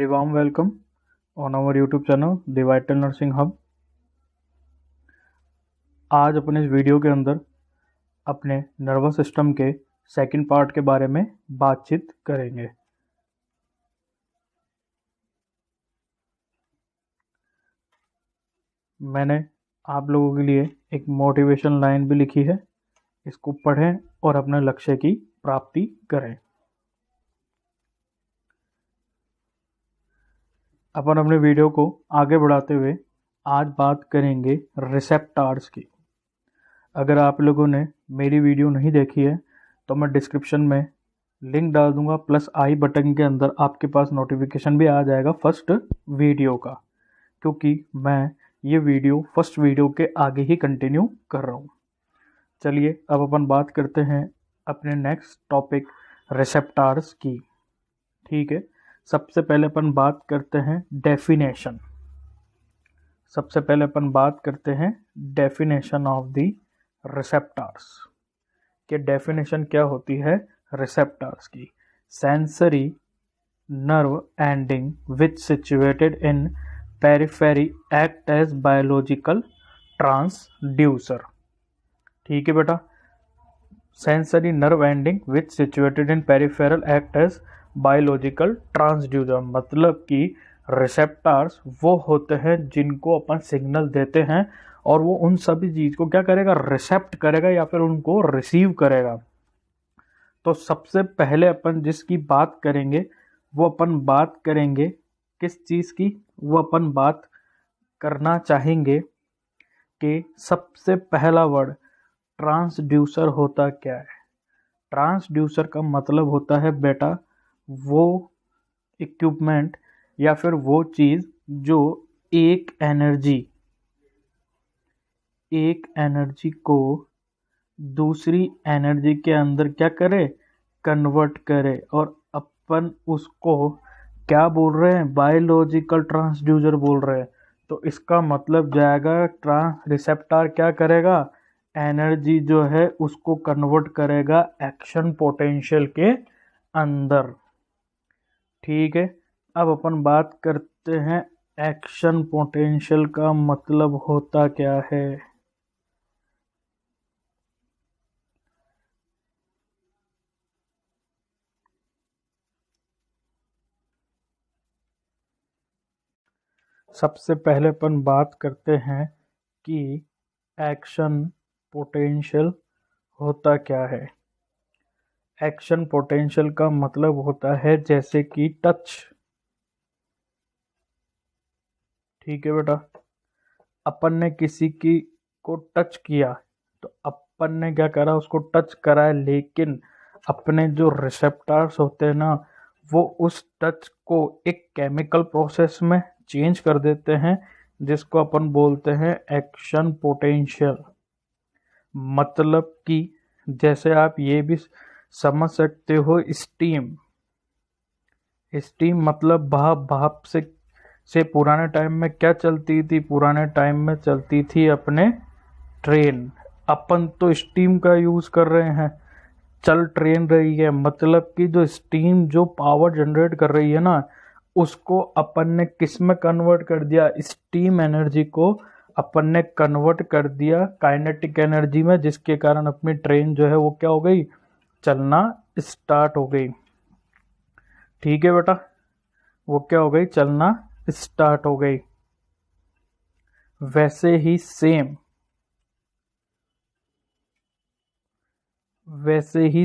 Very warm welcome on our YouTube channel The Vital Nursing Hub। आज अपने इस video के अंदर अपने नर्वस सिस्टम के सेकंड पार्ट के बारे में बातचीत करेंगे। मैंने आप लोगों के लिए एक मोटिवेशन लाइन भी लिखी है, इसको पढ़ें और अपने लक्ष्य की प्राप्ति करें। अपन अपने वीडियो को आगे बढ़ाते हुए आज बात करेंगे रिसेप्टर्स की। अगर आप लोगों ने मेरी वीडियो नहीं देखी है तो मैं डिस्क्रिप्शन में लिंक डाल दूंगा, प्लस आई बटन के अंदर आपके पास नोटिफिकेशन भी आ जाएगा फर्स्ट वीडियो का, क्योंकि मैं ये वीडियो फर्स्ट वीडियो के आगे ही कंटिन्यू कर रहा हूँ। चलिए अब अपन बात करते हैं अपने नेक्स्ट टॉपिक रिसेप्टर्स की। ठीक है, सबसे पहले अपन बात करते हैं डेफिनेशन। ऑफ द रिसेप्टर्स के डेफिनेशन क्या होती है रिसेप्टर्स की। Sensory nerve ending which situated in periphery act as biological transducer. ठीक है बेटा, sensory nerve ending which situated in peripheral act as biological transducer, मतलब कि रिसेप्टर्स वो होते हैं जिनको अपन सिग्नल देते हैं और वो उन सभी चीज को क्या करेगा, रिसेप्ट करेगा या फिर उनको रिसीव करेगा। तो सबसे पहले अपन जिसकी बात करेंगे वो अपन बात करेंगे किस चीज की, वो अपन बात करना चाहेंगे कि सबसे पहला वर्ड ट्रांसड्यूसर होता क्या है। ट्रांसड्यूसर का मतलब होता है बेटा वो इक्विपमेंट या फिर वो चीज जो एक एनर्जी को दूसरी एनर्जी के अंदर क्या करे, कन्वर्ट करे। और अपन उसको क्या बोल रहे हैं, बायोलॉजिकल ट्रांसड्यूसर बोल रहे हैं। तो इसका मतलब जाएगा रिसेप्टर क्या करेगा, एनर्जी जो है उसको कन्वर्ट करेगा एक्शन पोटेंशियल के अंदर। ठीक है, अब अपन बात करते हैं एक्शन पोटेंशियल का मतलब होता क्या है। सबसे पहले अपन बात करते हैं कि एक्शन पोटेंशियल होता क्या है। एक्शन पोटेंशियल का मतलब होता है जैसे कि टच। ठीक है बेटा, अपन ने किसी की को टच किया तो अपन ने क्या करा, उसको टच करा है, लेकिन अपने जो रिसेप्टर्स होते हैं ना वो उस टच को एक केमिकल प्रोसेस में चेंज कर देते हैं जिसको अपन बोलते हैं एक्शन पोटेंशियल। मतलब कि जैसे आप ये भी समझ सकते हो, स्टीम मतलब भाप से पुराने टाइम में क्या चलती थी, पुराने टाइम में चलती थी अपने ट्रेन। अपन तो स्टीम का यूज कर रहे हैं, चल ट्रेन रही है, मतलब कि जो स्टीम जो पावर जनरेट कर रही है ना उसको अपन ने किस में कन्वर्ट कर दिया, स्टीम एनर्जी को अपन ने कन्वर्ट कर दिया काइनेटिक एनर्जी में, जिसके कारण अपनी ट्रेन जो है वो क्या हो गई, चलना स्टार्ट हो गई। ठीक है बेटा, वो क्या हो गई, चलना स्टार्ट हो गई। वैसे ही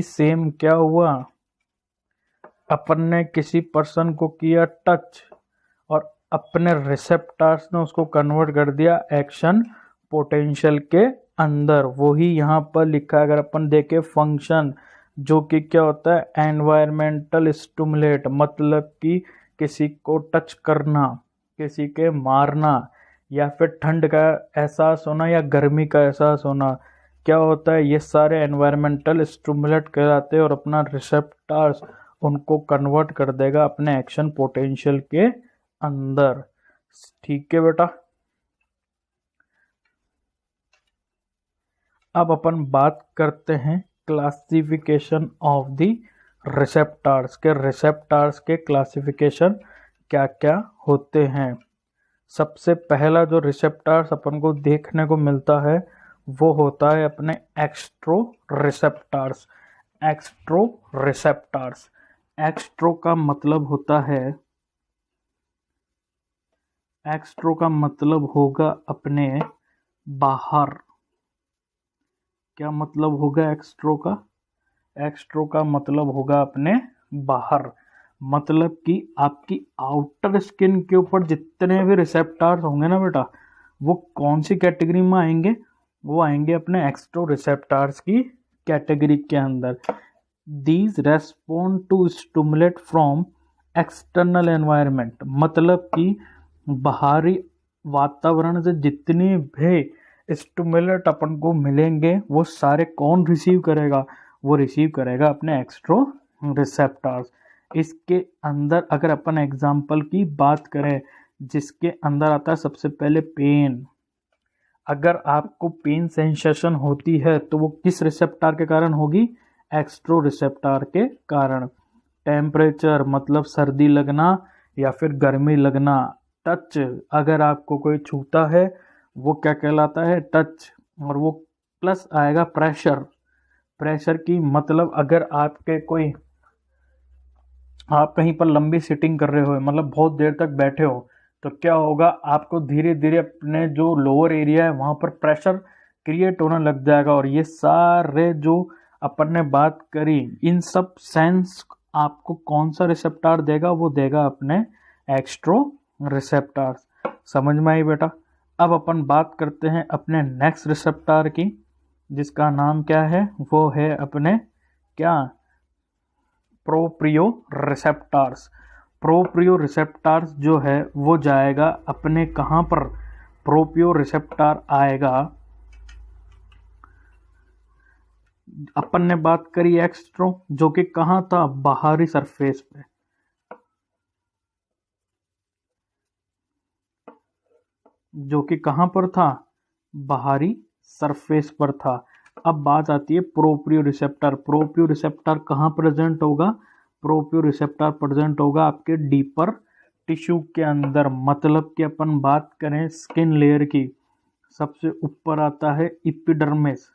सेम क्या हुआ, अपन ने किसी पर्सन को किया टच और अपने रिसेप्टर्स ने उसको कन्वर्ट कर दिया एक्शन पोटेंशियल के अंदर। वही यहाँ पर लिखा है, अगर अपन देखें फंक्शन जो कि क्या होता है, एनवायरमेंटल स्टिमुलेट, मतलब कि किसी को टच करना, किसी के मारना या फिर ठंड का एहसास होना या गर्मी का एहसास होना, क्या होता है, ये सारे एनवायरमेंटल स्टिमुलेट कहलाते हैं और अपना रिसेप्टर्स उनको कन्वर्ट कर देगा अपने एक्शन पोटेंशियल के अंदर। ठीक है बेटा, अब अपन बात करते हैं क्लासिफिकेशन ऑफ द रिसेप्टर्स के क्लासिफिकेशन क्या क्या होते हैं। सबसे पहला जो रिसेप्टर्स अपन को देखने को मिलता है वो होता है अपने एक्स्ट्रो रिसेप्टर्स। एक्स्ट्रो रिसेप्टर्स, एक्स्ट्रो का मतलब होता है, एक्स्ट्रो का मतलब होगा अपने बाहर। क्या मतलब होगा एक्स्ट्रो का? एक्स्ट्रो का मतलब होगा अपने बाहर। मतलब कि आपकी आउटर स्किन के ऊपर जितने भी रिसेप्टर्स होंगे ना बेटा, वो कौन सी कैटेगरी में आएंगे? वो आएंगे अपने एक्स्ट्रो रिसेप्टर्स की कैटेगरी के अंदर। These respond to stimulate from external environment, मतलब कि बाहरी वातावरण से जितनी भी स्टिमुलेट अपन को मिलेंगे वो सारे कौन रिसीव करेगा? वो रिसीव करेगा अपने एक्स्ट्रो रिसेप्टर्स। इसके अंदर अगर अपन एग्जाम्पल की बात करें, जिसके अंदर आता है सबसे पहले पेन। अगर आपको पेन सेंसेशन होती है तो वो किस रिसेप्टर के कारण होगी? एक्स्ट्रो रिसेप्टर के कारण। टेम्परेचर मतलब सर्दी लगना या फिर गर्मी लगना। टच, अगर आपको कोई छूता है वो क्या कहलाता है? टच। और वो प्लस आएगा प्रेशर। प्रेशर की मतलब अगर आपके कोई, आप कहीं पर लंबी सिटिंग कर रहे हो, मतलब बहुत देर तक बैठे हो, तो क्या होगा? आपको धीरे धीरे अपने जो लोअर एरिया है वहां पर प्रेशर क्रिएट होने लग जाएगा। और ये सारे जो अपन ने बात करी, इन सब सेंस आपको कौन सा रिसेप्टर देगा? वो देगा अपने एक्स्ट्रो रिसेप्टर्स। समझ में आई बेटा? अब अपन बात करते हैं अपने नेक्स्ट रिसेप्टर की, जिसका नाम क्या है? वो है अपने क्या? Proprio receptors. प्रोप्रियो रिसेप्टर्स जो है वो जाएगा अपने कहाँ पर? प्रोप्रियो रिसेप्टर आएगा, अपन ने बात करी एक्स्ट्रो, जो कि कहाँ था? बाहरी सरफेस पे। जो कि कहाँ पर था? बाहरी सरफेस पर था। अब बात आती है प्रोप्रियो रिसेप्टर। प्रोप्रियो रिसेप्टर कहाँ प्रेजेंट होगा? प्रोप्रियो रिसेप्टर प्रेजेंट होगा आपके डीपर टिश्यू के अंदर। मतलब कि अपन बात करें स्किन लेयर की, सबसे ऊपर आता है इपिडर्मिस,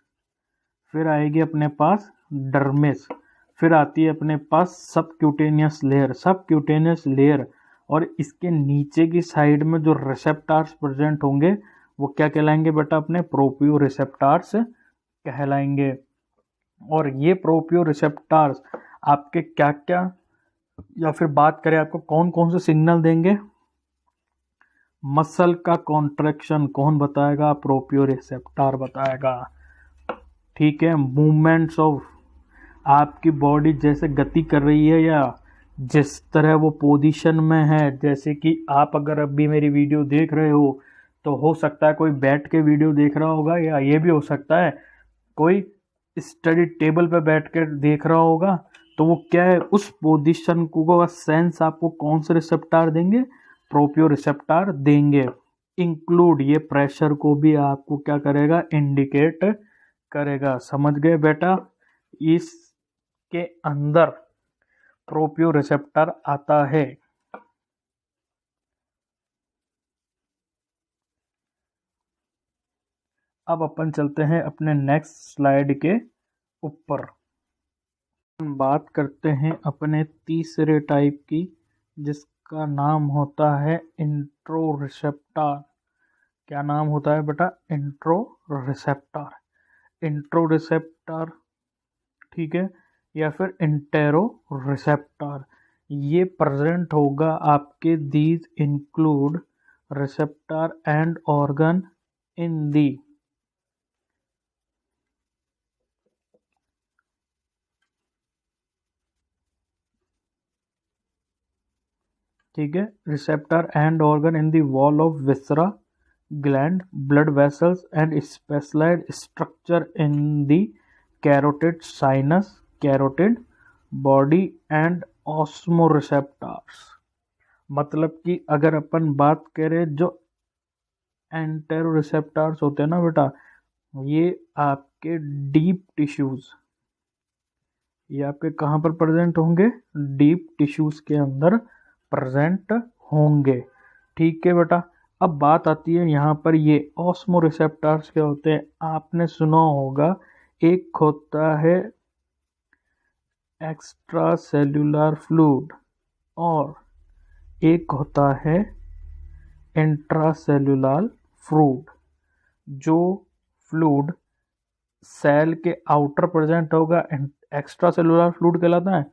फिर आएगी अपने पास डर्मिस, फिर आती है अपने पास सबक्यूटेनियस लेयर। सबक्यूटेनियस लेयर और इसके नीचे की साइड में जो रिसेप्टर्स प्रेजेंट होंगे वो क्या कहलाएंगे बेटा? अपने प्रोप्रियो रिसेप्टर्स कहलाएंगे। और ये प्रोप्रियो रिसेप्टर्स आपके क्या क्या, या फिर बात करें आपको कौन कौन से सिग्नल देंगे? मसल का कॉन्ट्रैक्शन कौन बताएगा? प्रोप्रियो रिसेप्टर बताएगा। ठीक है, मूवमेंट्स ऑफ, आपकी बॉडी जैसे गति कर रही है या जिस तरह वो पोजीशन में है, जैसे कि आप अगर अभी मेरी वीडियो देख रहे हो तो हो सकता है कोई बैठ के वीडियो देख रहा होगा, या ये भी हो सकता है कोई स्टडी टेबल पे बैठ कर देख रहा होगा। तो वो क्या है? उस पोजीशन को सेंस आपको कौन से रिसेप्टर देंगे? प्रोप्रियो रिसेप्टर देंगे। इंक्लूड, ये प्रेशर को भी आपको क्या करेगा? इंडिकेट करेगा। समझ गए बेटा? इसके अंदर प्रोप्रियो रिसेप्टर आता है। अब अपन चलते हैं अपने नेक्स्ट स्लाइड के ऊपर। बात करते हैं अपने तीसरे टाइप की, जिसका नाम होता है इंट्रो रिसेप्टर। क्या नाम होता है बेटा? Intro receptor. इंट्रो रिसेप्टर, ठीक है, या फिर इंटेरो रिसेप्टर। ये प्रेजेंट होगा आपके, these include receptor and organ in the, ठीक है, receptor and organ in the wall of viscera, gland, blood vessels and specialized structure in the carotid sinus, carotid body and osmoreceptors. मतलब कि अगर अपन बात करें जो एंटेरो रिसेप्टर्स होते हैं ना बेटा, ये आपके डीप टिश्यूज, ये आपके कहाँ पर प्रेजेंट होंगे? डीप टिश्यूज के अंदर प्रेजेंट होंगे। ठीक है बेटा। अब बात आती है यहाँ पर ये ऑस्मो रिसेप्टर्स क्या होते हैं। आपने सुना होगा एक होता है एक्स्ट्रा सेल्यूलर फ्लूइड और एक होता है इंट्रासेल्यूलर फ्लूइड। जो फ्लूइड सेल के आउटर प्रेजेंट होगा एक्स्ट्रा सेलुलर फ्लूइड कहलाता है।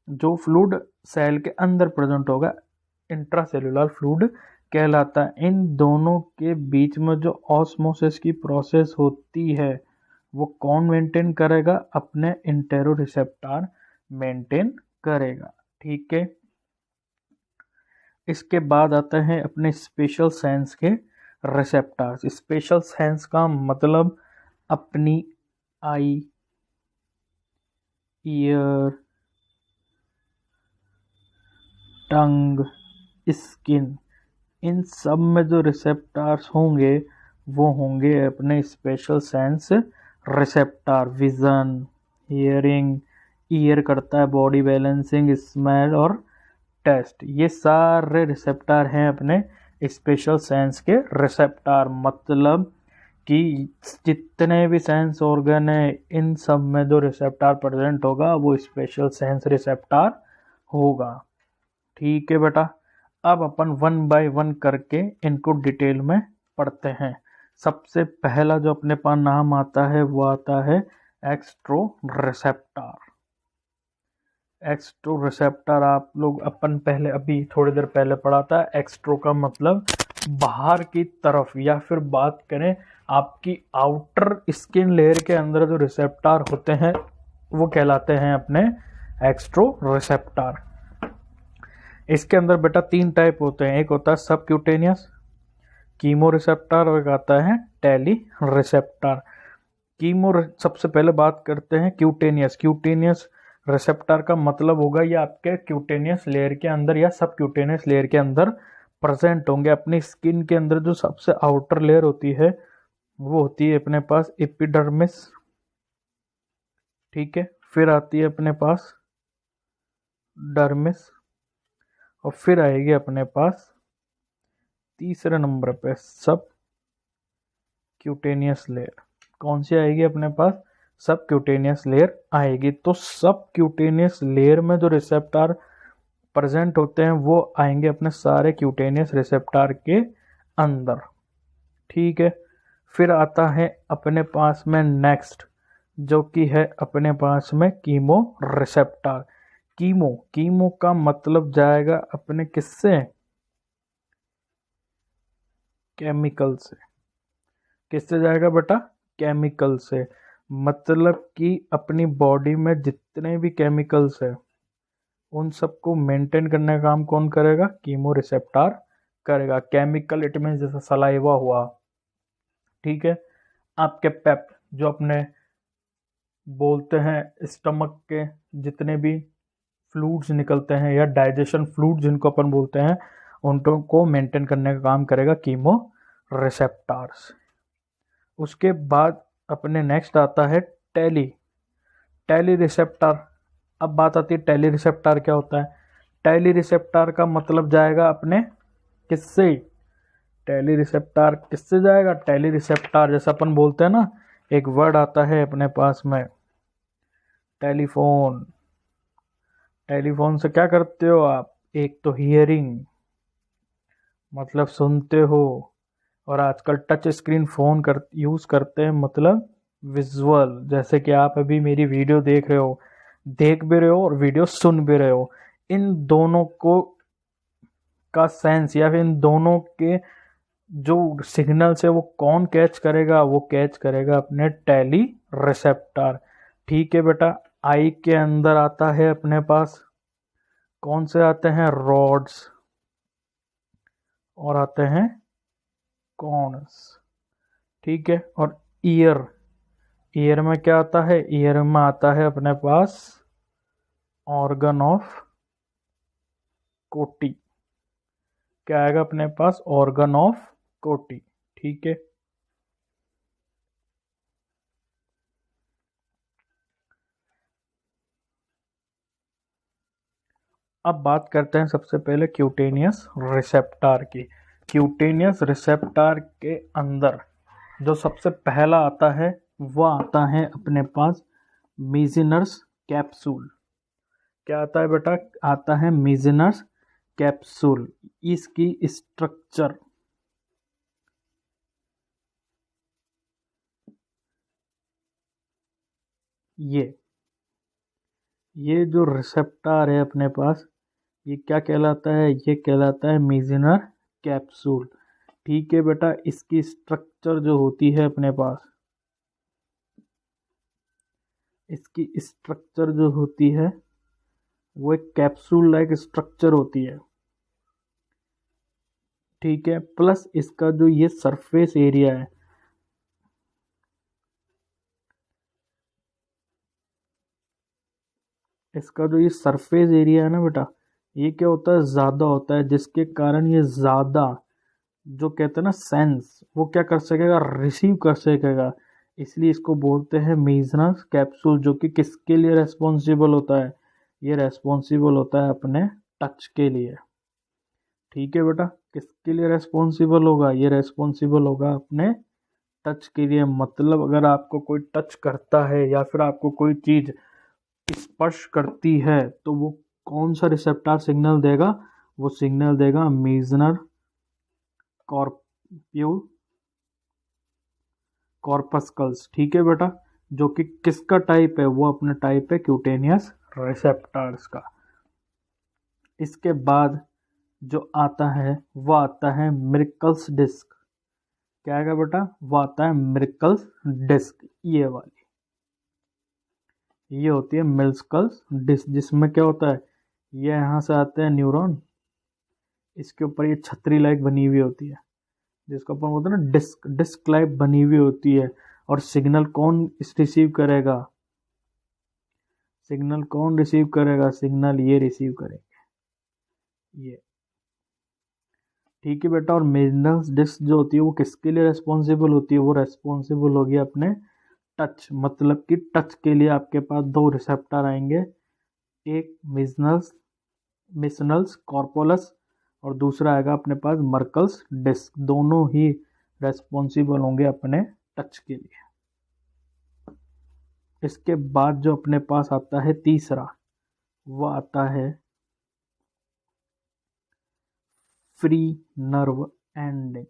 जो फ्लूइड सेल के अंदर प्रेजेंट होगा इंट्रासेल्यूलर फ्लूइड कहलाता है। इन दोनों के बीच में जो ऑस्मोसिस की प्रोसेस होती है वो कौन मेंटेन करेगा? अपने इंटेरो रिसेप्टर मेंटेन करेगा। ठीक है। इसके बाद आते हैं अपने स्पेशल सेंस के रिसेप्टर्स। स्पेशल सेंस का मतलब अपनी आई, ईयर, टंग, स्किन, इन सब में जो रिसेप्टर्स होंगे वो होंगे अपने special sense receptor. Vision, hearing, year करता है बॉडी बैलेंसिंग, स्मेल और टेस्ट। ये सारे रिसेप्टर हैं अपने स्पेशल सेंस के रिसेप्टर। मतलब कि जितने भी सेंस ऑर्गन है इन सब में जो रिसेप्टर प्रेजेंट होगा वो स्पेशल सेंस रिसेप्टर होगा। ठीक है बेटा। अब अपन वन बाय वन करके इनको डिटेल में पढ़ते हैं। सबसे पहला जो अपने पास नाम आता है वो आता है एक्स्ट्रो रिसेप्टर। एक्स्ट्रो रिसेप्टर आप लोग अपन पहले अभी थोड़ी देर पहले पढ़ा था। एक्स्ट्रो का मतलब बाहर की तरफ, या फिर बात करें आपकी आउटर स्किन लेयर के अंदर जो रिसेप्टर होते हैं वो कहलाते हैं अपने एक्स्ट्रो रिसेप्टर। इसके अंदर बेटा 3 टाइप होते हैं। एक होता है सबक्यूटेनियस कीमो रिसेप्टर और एक आता है टेली रिसेप्टर। कीमो सबसे पहले बात करते हैं क्यूटेनियस। क्यूटेनियस रिसेप्टर का मतलब होगा ये आपके क्यूटेनियस लेयर के अंदर या सब क्यूटेनियस लेयर के अंदर प्रेजेंट होंगे। अपनी स्किन के अंदर जो सबसे आउटर लेयर होती है वो होती है अपने पास एपिडर्मिस। ठीक है। फिर आती है अपने पास डर्मिस और फिर आएगी अपने पास तीसरे नंबर पे सब क्यूटेनियस लेयर। कौन सी आएगी अपने पास? सब क्यूटेनियस लेयर आएगी। तो सब क्यूटेनियस लेयर में जो रिसेप्टर प्रेजेंट होते हैं वो आएंगे अपने सारे क्यूटेनियस रिसेप्टर के अंदर। ठीक है। फिर आता है अपने पास में नेक्स्ट जो कि है अपने पास में कीमो रिसेप्टर। कीमो, कीमो का मतलब जाएगा अपने किससे? केमिकल से। किससे जाएगा बेटा? केमिकल से। मतलब कि अपनी बॉडी में जितने भी केमिकल्स है उन सबको मेंटेन करने का काम कौन करेगा? कीमो रिसेप्टर करेगा। केमिकल इट मीन जैसे सलाइवा हुआ। ठीक है। आपके पेप जो अपने बोलते हैं स्टमक के जितने भी फ्लूइड्स निकलते हैं या डाइजेशन फ्लूइड जिनको अपन बोलते हैं उनको मेंटेन करने का काम करेगा कीमो रिसेप्टर्स। उसके बाद अपने नेक्स्ट आता है टेली टेली रिसेप्टर। अब बात आती है टेली रिसेप्टर क्या होता है। टेली रिसेप्टर का मतलब जाएगा अपने किससे? टेली रिसेप्टर किससे जाएगा? टेली रिसेप्टर जैसे अपन बोलते हैं ना, एक वर्ड आता है अपने पास में टेलीफोन। टेलीफोन से क्या करते हो आप? एक तो हियरिंग मतलब सुनते हो, और आजकल टच स्क्रीन फोन यूज करते हैं मतलब विजुअल। जैसे कि आप अभी मेरी वीडियो देख रहे हो, देख भी रहे हो और वीडियो सुन भी रहे हो। इन दोनों को का सेंस या फिर इन दोनों के जो सिग्नल्स है वो कौन कैच करेगा? वो कैच करेगा अपने टेली रिसेप्टर। ठीक है बेटा। आई के अंदर आता है अपने पास कौन से आते हैं? रॉड्स और आते हैं कॉर्न्स। ठीक है। और ईयर, ईयर में क्या आता है? ईयर में आता है अपने पास ऑर्गन ऑफ कोटी। क्या आएगा अपने पास? ऑर्गन ऑफ कोटी। ठीक है। अब बात करते हैं सबसे पहले क्यूटेनियस रिसेप्टर की। क्यूटेनियस रिसेप्टर के अंदर जो सबसे पहला आता है वह आता है अपने पास मीजिनर्स कैप्सूल। क्या आता है बेटा? आता है मीजिनर्स कैप्सूल। इसकी स्ट्रक्चर ये जो रिसेप्टर है अपने पास, ये क्या कहलाता है? ये कहलाता है मीजिनर कैप्सूल। ठीक है बेटा, इसकी स्ट्रक्चर जो होती है अपने पास, इसकी स्ट्रक्चर जो होती है वो एक कैप्सूल लाइक स्ट्रक्चर होती है। ठीक है, प्लस इसका जो ये सरफेस एरिया है, इसका जो ये सरफेस एरिया है ना बेटा, ये क्या होता है? ज़्यादा होता है, जिसके कारण ये ज़्यादा जो कहते हैं ना सेंस, वो क्या कर सकेगा? रिसीव कर सकेगा। इसलिए इसको बोलते हैं मीजनस कैप्सूल, जो कि किसके लिए रेस्पॉन्सिबल होता है? ये रेस्पॉन्सिबल होता है अपने टच के लिए। ठीक है बेटा, किसके लिए रेस्पॉन्सिबल होगा? ये रेस्पॉन्सिबल होगा अपने टच के लिए। मतलब अगर आपको कोई टच करता है या फिर आपको कोई चीज़ स्पर्श करती है तो वो कौन सा रिसेप्टर सिग्नल देगा? वो सिग्नल देगा मीजनर कॉर्पस्कल्स। ठीक है बेटा, जो कि किसका टाइप है? वो अपना टाइप है क्यूटेनियस रिसेप्टर्स का। इसके बाद जो आता है वो आता है मिरकल्स डिस्क। क्या है बेटा? वो आता है मिरकल्स डिस्क। ये वाली ये होती है मिरकल्स डिस्क, जिसमें क्या होता है? ये यहाँ से आते हैं न्यूरॉन, इसके ऊपर ये छतरी लाइक बनी हुई होती है, जिसको अपन बोलते हैं ना डिस्क, डिस्क लाइक बनी हुई होती है। और सिग्नल कौन रिसीव करेगा? सिग्नल कौन रिसीव करेगा? सिग्नल ये रिसीव करेंगे, ये। ठीक है बेटा, और मिनरल्स डिस्क जो होती है वो किसके लिए रेस्पॉन्सिबल होती है? वो रेस्पॉन्सिबल होगी अपने टच, मतलब कि टच के लिए आपके पास दो रिसेप्टर आएंगे, एक मिशनल्स कॉर्पोलस और दूसरा आएगा अपने पास मर्कल्स डिस्क। दोनों ही रेस्पॉन्सिबल होंगे अपने टच के लिए। इसके बाद जो अपने पास आता है तीसरा, वो आता है फ्री नर्व एंडिंग।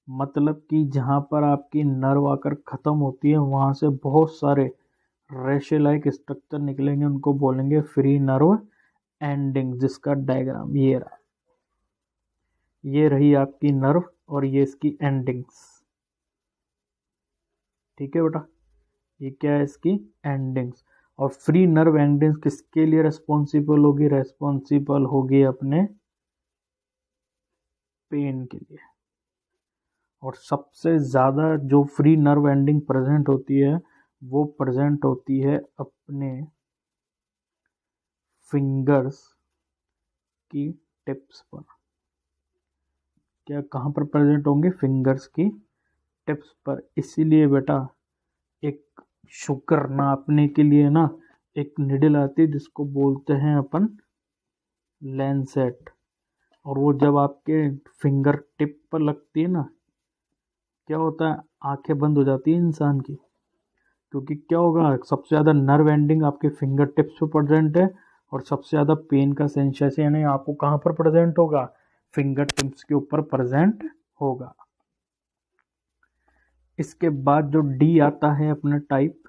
मतलब कि जहाँ पर आपकी नर्व आकर ख़त्म होती है वहाँ से बहुत सारे रेशे लाइक स्ट्रक्चर निकलेंगे, उनको बोलेंगे फ्री नर्व एंडिंग, जिसका डायग्राम ये रहा। ये रही आपकी नर्व और ये इसकी एंडिंग्स। ठीक है बेटा, ये क्या है? इसकी एंडिंग्स। और फ्री नर्व एंडिंग्स किसके लिए रेस्पॉन्सिबल होगी? रेस्पॉन्सिबल होगी अपने पेन के लिए। और सबसे ज़्यादा जो फ्री नर्व एंडिंग प्रेजेंट होती है वो प्रेजेंट होती है अपने फिंगर्स की टिप्स पर। क्या कहाँ पर प्रेजेंट होंगे? फिंगर्स की टिप्स पर। इसीलिए बेटा एक शुगर नापने के लिए ना एक निडल आती है जिसको बोलते हैं अपन लैंसेट, और वो जब आपके फिंगर टिप पर लगती है ना, क्या होता है? आंखें बंद हो जाती है इंसान की, क्योंकि क्या होगा? सबसे ज़्यादा नर्व एंडिंग आपके फिंगर टिप्स पे प्रेजेंट है, और सबसे ज़्यादा पेन का सेंसेशन यानी आपको कहाँ पर प्रेजेंट होगा? फिंगर टिप्स के ऊपर प्रेजेंट होगा। इसके बाद जो डी आता है अपना टाइप,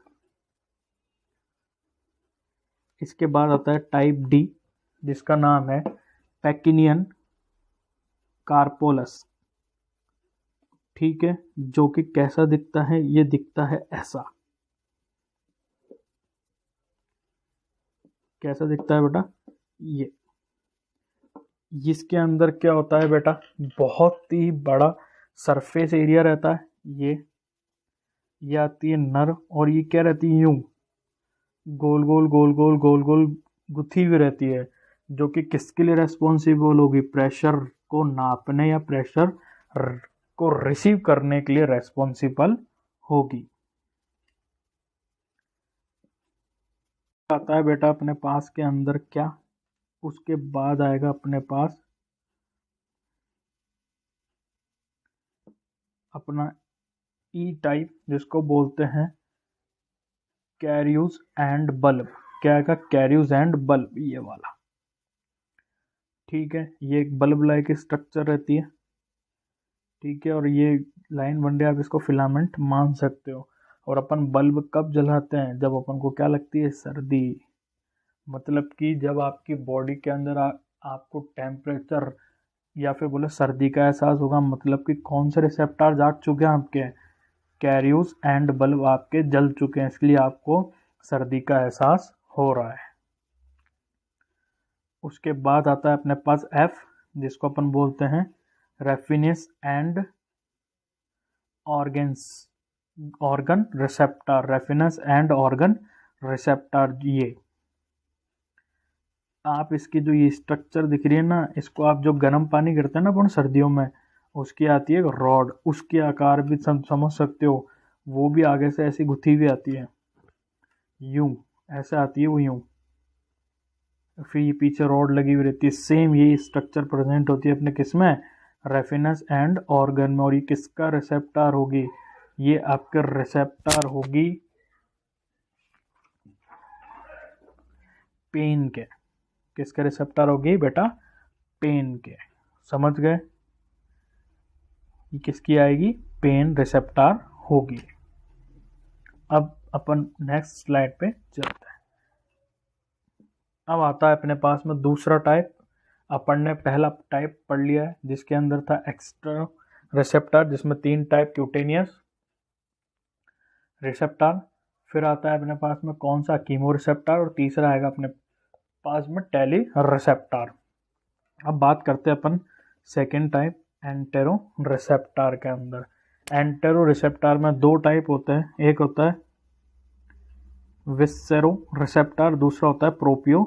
इसके बाद आता है टाइप डी, जिसका नाम है पैकिनियन कार्पोलस। ठीक है, जो कि कैसा दिखता है? ये दिखता है ऐसा। कैसा दिखता है बेटा? ये इसके अंदर क्या होता है बेटा? बहुत ही बड़ा सरफेस एरिया रहता है। ये आती है नर्व, और ये क्या रहती है? यूं गोल गोल गोल गोल गोल गोल गुथी हुई रहती है, जो कि किसके लिए रेस्पॉन्सिबल होगी? प्रेशर को नापने या प्रेशर को रिसीव करने के लिए रेस्पॉन्सिबल होगी। आता है बेटा अपने पास के अंदर क्या? उसके बाद आएगा अपने पास अपना ई टाइप, जिसको बोलते हैं कैरियूज एंड बल्ब। क्या आएगा? कैरियूज एंड बल्ब, ये वाला। ठीक है, ये एक बल्ब लाइक स्ट्रक्चर रहती है। ठीक है, और ये लाइन बन रही है, आप इसको फिलामेंट मान सकते हो। और अपन बल्ब कब जलाते हैं? जब अपन को क्या लगती है? सर्दी। मतलब कि जब आपकी बॉडी के अंदर आपको टेम्परेचर या फिर बोले सर्दी का एहसास होगा, मतलब कि कौन से रिसेप्टर जाग चुके हैं आपके? कैरियूज एंड बल्ब आपके जल चुके हैं, इसलिए आपको सर्दी का एहसास हो रहा है। उसके बाद आता है अपने पास एफ, जिसको अपन बोलते हैं refines and organs, organ receptor. Refines and organ receptor, ये आप इसकी जो ये स्ट्रक्चर दिख रही है ना, इसको आप जो गर्म पानी करते हैं ना अपन सर्दियों में, उसकी आती है एक रॉड, उसके आकार भी समझ सकते हो। वो भी आगे से ऐसी गुथी हुई आती है, यूं ऐसे आती है वो, यूं। फिर ये पीछे रॉड लगी हुई रहती है। सेम यही स्ट्रक्चर प्रेजेंट होती है अपने किस में? रेफिनस एंड ऑर्गन में। और ये किसका रिसेप्टर होगी? ये आपके रिसेप्टर होगी पेन के। किसके रिसेप्टर होगी बेटा? पेन के। समझ गए? ये किसकी आएगी? पेन रिसेप्टर होगी। अब अपन नेक्स्ट स्लाइड पे चलते हैं। अब आता है अपने पास में दूसरा टाइप। अपन ने पहला टाइप पढ़ लिया है, जिसके अंदर था एक्स्ट्रा रिसेप्टर, जिसमें 3 टाइप क्यूटेनियस रिसेप्टर। फिर आता है अपने पास में कौन सा? Chemo receptor. और तीसरा आएगा अपने पास में टेली रिसेप्टर। अब बात करते हैं अपन सेकेंड टाइप एंटेरो रिसेप्टर के अंदर। एंटेरो रिसेप्टर में 2 टाइप होते हैं, एक होता है विसेरो रिसेप्टर, दूसरा होता है प्रोपियो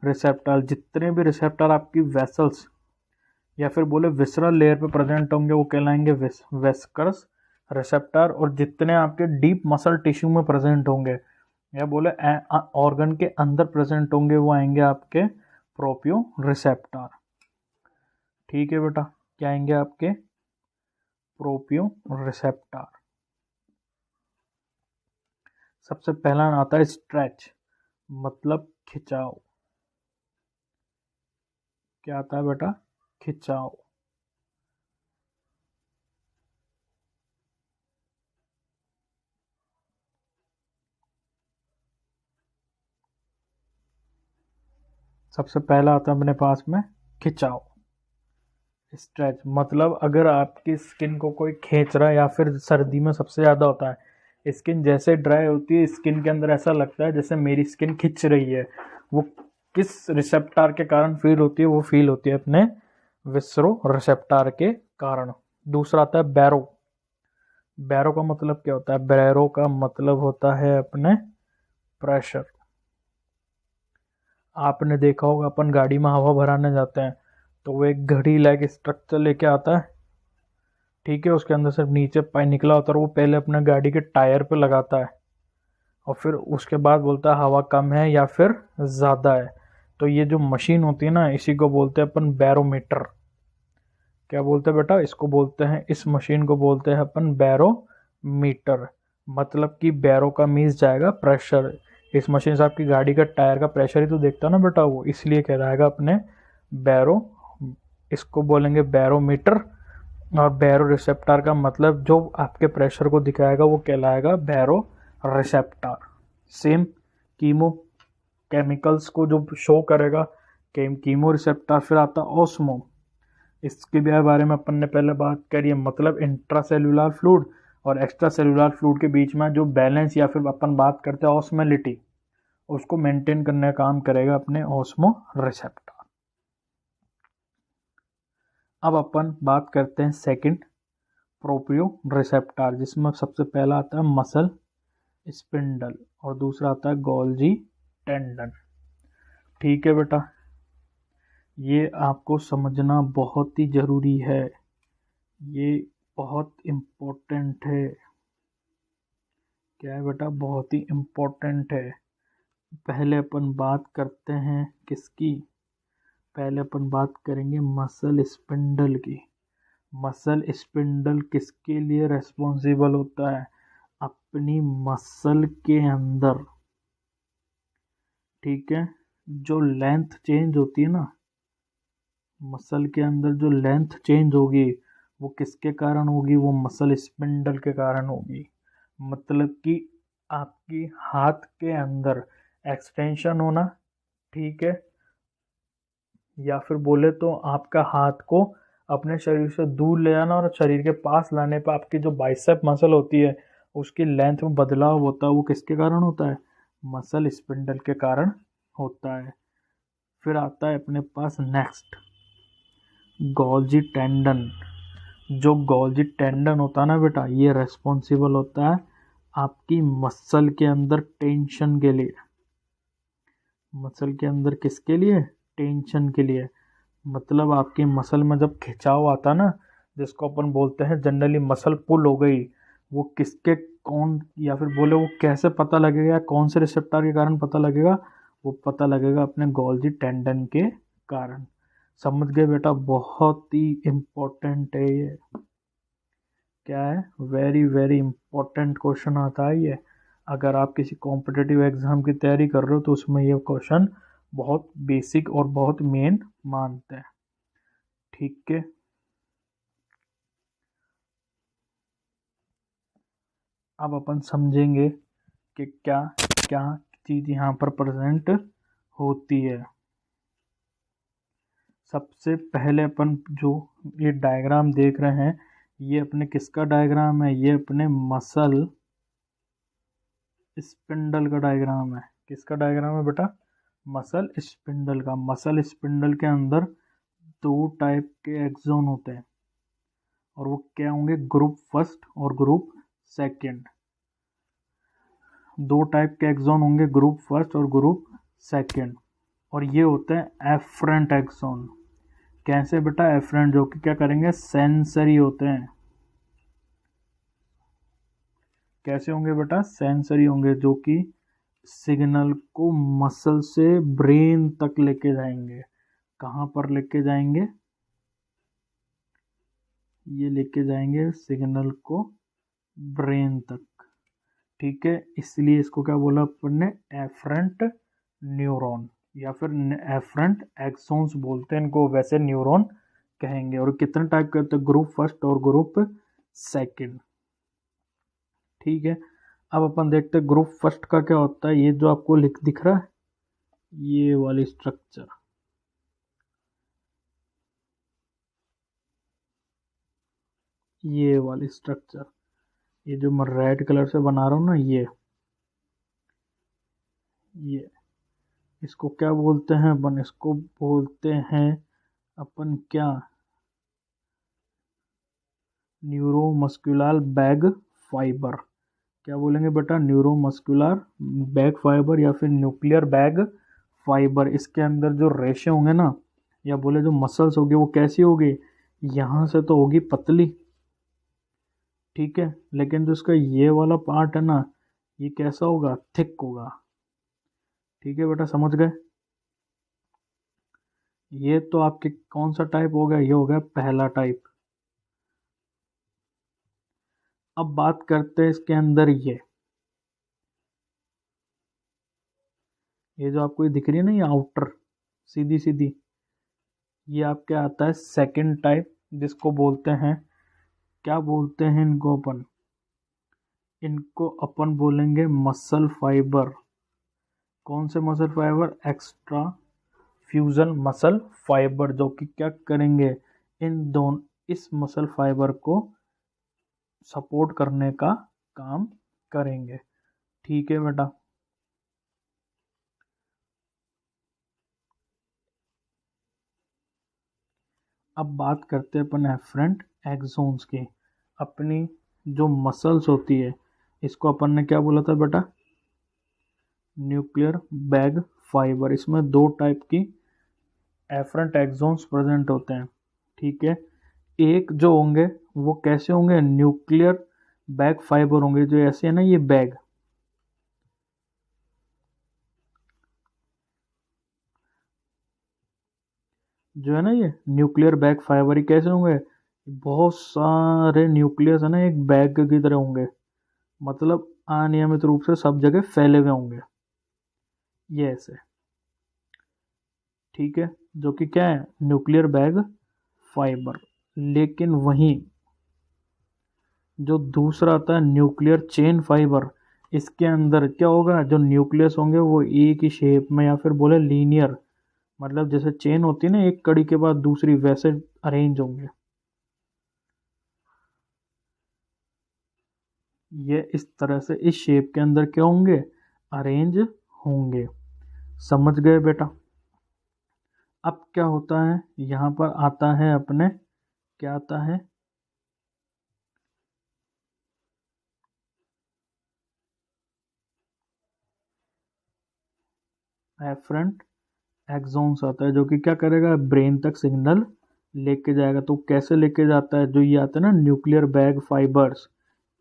रिसेप्टर। जितने भी रिसेप्टर आपकी वेसल्स या फिर बोले विसरल लेयर पे प्रेजेंट होंगे वो कहलाएंगे वेस्कर्स रिसेप्टर। और जितने आपके डीप मसल टिश्यू में प्रेजेंट होंगे या बोले ऑर्गन के अंदर प्रेजेंट होंगे वो आएंगे आपके प्रोपियो रिसेप्टर। ठीक है बेटा, क्या आएंगे आपके? प्रोपियो रिसेप्टर। सबसे पहला आता है स्ट्रेच, मतलब खिंचाव। क्या आता है बेटा? खिंचाव। सबसे पहला आता है अपने पास में खिंचाव, स्ट्रेच। मतलब अगर आपकी स्किन को कोई खींच रहा है, या फिर सर्दी में सबसे ज़्यादा होता है, स्किन जैसे ड्राई होती है, स्किन के अंदर ऐसा लगता है जैसे मेरी स्किन खिंच रही है। वो किस रिसेप्टर के कारण फील होती है? वो फील होती है अपने विसरो रिसेप्टर के कारण। दूसरा आता है बैरो। बैरो का मतलब क्या होता है? बैरो का मतलब होता है अपने प्रेशर। आपने देखा होगा अपन गाड़ी में हवा भराने जाते हैं तो वो एक घड़ी लाइक स्ट्रक्चर लेके आता है। ठीक है, उसके अंदर से नीचे पाइप निकला होता है, वो पहले अपने गाड़ी के टायर पे लगाता है और फिर उसके बाद बोलता है हवा कम है या फिर ज़्यादा है। तो ये जो मशीन होती है ना, इसी को बोलते हैं अपन बैरोमीटर। क्या बोलते हैं बेटा? इसको बोलते हैं, इस मशीन को बोलते हैं अपन बैरोमीटर। मतलब कि बैरो का मीन्स जाएगा प्रेशर। इस मशीन से आपकी गाड़ी का टायर का प्रेशर ही तो देखता है ना बेटा, वो इसलिए कहलाएगा अपने बैरो। इसको बोलेंगे बैरोमीटर। और बैरो रिसेप्टर का मतलब जो आपके प्रेशर को दिखाएगा वो कहलाएगा बैरो रिसेप्टर। सेम कीमो केमिकल्स को जो शो करेगा कीमो रिसेप्टर। फिर आता ऑस्मो, इसके बारे में अपन ने पहले बात करी है। मतलब इंट्रासेल्युलर फ्लूइड और एक्स्ट्रा सेल्युलर फ्लूइड के बीच में जो बैलेंस या फिर अपन बात करते हैं ऑस्मोलिटी, उसको मेंटेन करने का काम करेगा अपने ऑस्मो रिसेप्टर। अब अपन बात करते हैं सेकंड प्रोपियो रिसेप्टर, जिसमें सबसे पहला आता है मसल स्पिंडल और दूसरा आता है गोल्जी टेंडन। ठीक है बेटा, ये आपको समझना बहुत ही ज़रूरी है, ये बहुत इम्पोर्टेंट है। क्या है बेटा? बहुत ही इम्पोर्टेंट है। पहले अपन बात करते हैं किसकी? पहले अपन बात करेंगे मसल स्पिंडल की। मसल स्पिंडल किसके लिए रेस्पॉन्सिबल होता है? अपनी मसल के अंदर, ठीक है, जो लेंथ चेंज होती है ना, मसल के अंदर जो लेंथ चेंज होगी वो किसके कारण होगी? वो मसल स्पिंडल के कारण होगी। मतलब कि आपकी हाथ के अंदर एक्सटेंशन होना, ठीक है, या फिर बोले तो आपका हाथ को अपने शरीर से दूर ले जाना और शरीर के पास लाने पर आपकी जो बाइसेप मसल होती है उसकी लेंथ में बदलाव होता है, वो किसके कारण होता है? मसल स्पिंडल के कारण होता है। फिर आता है अपने पास नेक्स्ट गोल्जी टेंडन। जो गोल्जी टेंडन होता है ना बेटा, ये रेस्पॉन्सिबल होता है आपकी मसल के अंदर टेंशन के लिए। मसल के अंदर किसके लिए? टेंशन के लिए। मतलब आपकी मसल में जब खिंचाव आता ना, जिसको अपन बोलते हैं जनरली मसल पुल हो गई, वो किसके कौन या फिर बोले वो कैसे पता लगेगा, कौन से रिसेप्टर के कारण पता लगेगा? वो पता लगेगा अपने गोल्जी टेंडन के कारण। समझ गए बेटा? बहुत ही इम्पोर्टेंट है ये। क्या है? वेरी वेरी इम्पोर्टेंट क्वेश्चन आता है ये। अगर आप किसी कॉम्पिटिटिव एग्जाम की तैयारी कर रहे हो तो उसमें ये क्वेश्चन बहुत बेसिक और बहुत मेन मानते हैं। ठीक है, अब अपन समझेंगे कि क्या क्या चीज़ यहाँ पर प्रेजेंट होती है। सबसे पहले अपन जो ये डायग्राम देख रहे हैं, ये अपने किसका डायग्राम है? ये अपने मसल स्पिंडल का डायग्राम है। किसका डायग्राम है बेटा? मसल स्पिंडल का। मसल स्पिंडल के अंदर दो टाइप के एक्सोन होते हैं और वो क्या होंगे? ग्रुप फर्स्ट और ग्रुप सेकंड। दो टाइप के एक्सोन होंगे, ग्रुप फर्स्ट और ग्रुप सेकंड, और ये होते हैं एफरेंट एक्सोन। कैसे बेटा? एफरेंट, जो कि क्या करेंगे? सेंसरी होते हैं। कैसे होंगे बेटा? सेंसरी होंगे, जो कि सिग्नल को मसल से ब्रेन तक लेके जाएंगे। कहाँ पर लेके जाएंगे? ये लेके जाएंगे सिग्नल को ब्रेन तक। ठीक है, इसलिए इसको क्या बोला अपन ने? एफरेंट न्यूरॉन या फिर एफरेंट एक्सोन्स बोलते हैं इनको, वैसे न्यूरॉन कहेंगे। और कितने टाइप के होते हैं? ग्रुप फर्स्ट और ग्रुप सेकंड। ठीक है, अब अपन देखते हैं ग्रुप फर्स्ट का क्या होता है। ये जो आपको दिख रहा है, ये वाली स्ट्रक्चर, ये वाली स्ट्रक्चर, ये जो मैं रेड कलर से बना रहा हूँ ना, ये इसको क्या बोलते हैं अपन? इसको बोलते हैं अपन क्या? Neuromuscular bag fibre. क्या बोलेंगे बेटा? न्यूरोमस्कुलर बैग फाइबर या फिर न्यूक्लियर बैग फाइबर। इसके अंदर जो रेशे होंगे ना, या बोले जो मसल्स होगी, वो कैसी होगी? यहाँ से तो होगी पतली, ठीक है, लेकिन जो इसका ये वाला पार्ट है ना, ये कैसा होगा? थिक होगा। ठीक है बेटा, समझ गए? ये तो आपके कौन सा टाइप हो गया? ये हो गया पहला टाइप। अब बात करते हैं इसके अंदर ये जो आपको ये दिख रही है ना, ये आउटर सीधी सीधी, ये आपके आता है सेकंड टाइप, जिसको बोलते हैं, क्या बोलते हैं इनको अपन? इनको अपन बोलेंगे मसल फाइबर। कौन से muscle fibre? Extra fusion muscle fibre, जो कि क्या करेंगे? इन दोनों, इस मसल फाइबर को सपोर्ट करने का काम करेंगे। ठीक है बेटा, अब बात करते हैं अपन एफरेंट एक्सोन्स की। अपनी जो मसल्स होती है, इसको अपन ने क्या बोला था बेटा? Nuclear bag fibre. इसमें दो टाइप की एफरेंट एक्सोन्स प्रेजेंट होते हैं। ठीक है, एक जो होंगे वो कैसे होंगे? न्यूक्लियर बैग फाइबर होंगे, जो ऐसे है ना, ये बैग, जो है ना ये न्यूक्लियर बैग फाइबर, ये कैसे होंगे? बहुत सारे न्यूक्लियस है ना एक बैग की तरह होंगे, मतलब अनियमित रूप से सब जगह फैले हुए होंगे, ये ऐसे। ठीक है, जो कि क्या है, न्यूक्लियर बैग फाइबर। लेकिन वहीं जो दूसरा आता है न्यूक्लियर चेन फाइबर, इसके अंदर क्या होगा, जो न्यूक्लियस होंगे वो एक ही शेप में या फिर बोले लीनियर, मतलब जैसे चेन होती है ना एक कड़ी के बाद दूसरी, वैसे अरेंज होंगे। ये इस तरह से इस शेप के अंदर क्या होंगे, अरेंज होंगे। समझ गए बेटा? अब क्या होता है, यहाँ पर आता है अपने, क्या आता है, एफरेंट एक्सॉन्स आता है, जो कि क्या करेगा, ब्रेन तक सिग्नल लेके जाएगा। तो कैसे लेके जाता है, जो ये आता है ना न्यूक्लियर बैग फाइबर्स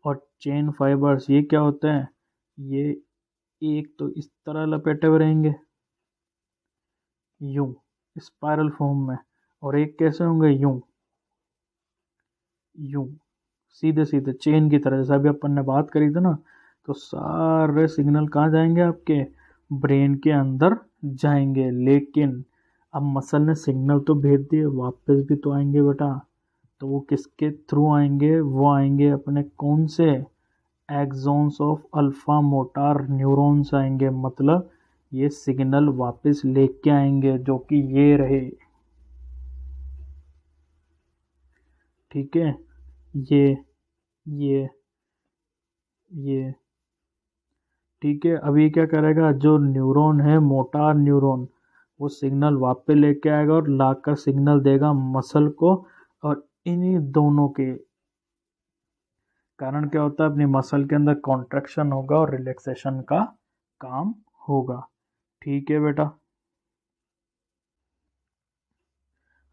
और चेन फाइबर्स, ये क्या होते हैं, ये एक तो इस तरह लपेटे हुए रहेंगे यूं, स्पाइरल फॉर्म में, और एक कैसे होंगे, यूं यूं, सीधे सीधे चेन की तरह, जैसा अभी अपन ने बात करी थी ना। तो सारे सिग्नल कहाँ जाएंगे, आपके ब्रेन के अंदर जाएंगे। लेकिन अब मसल ने सिग्नल तो भेज दिए, वापस भी तो आएंगे बेटा। तो वो किसके थ्रू आएंगे, वो आएंगे अपने कौन से, axons of alpha motor neurons आएंगे, मतलब ये सिग्नल वापस लेके आएंगे, जो कि ये रहे। ठीक है, ये ये ये ठीक है। अब ये क्या करेगा, जो न्यूरॉन है मोटार न्यूरॉन, वो सिग्नल वापस लेके आएगा और लाकर सिग्नल देगा मसल को। और इन्हीं दोनों के कारण क्या होता है, अपनी मसल के अंदर कॉन्ट्रैक्शन होगा और रिलैक्सेशन का काम होगा। ठीक है बेटा,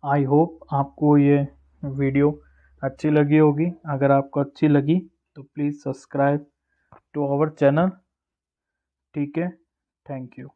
आई होप आपको ये वीडियो अच्छी लगी होगी। अगर आपको अच्छी लगी तो please subscribe to our channel. ठीक है, थैंक यू।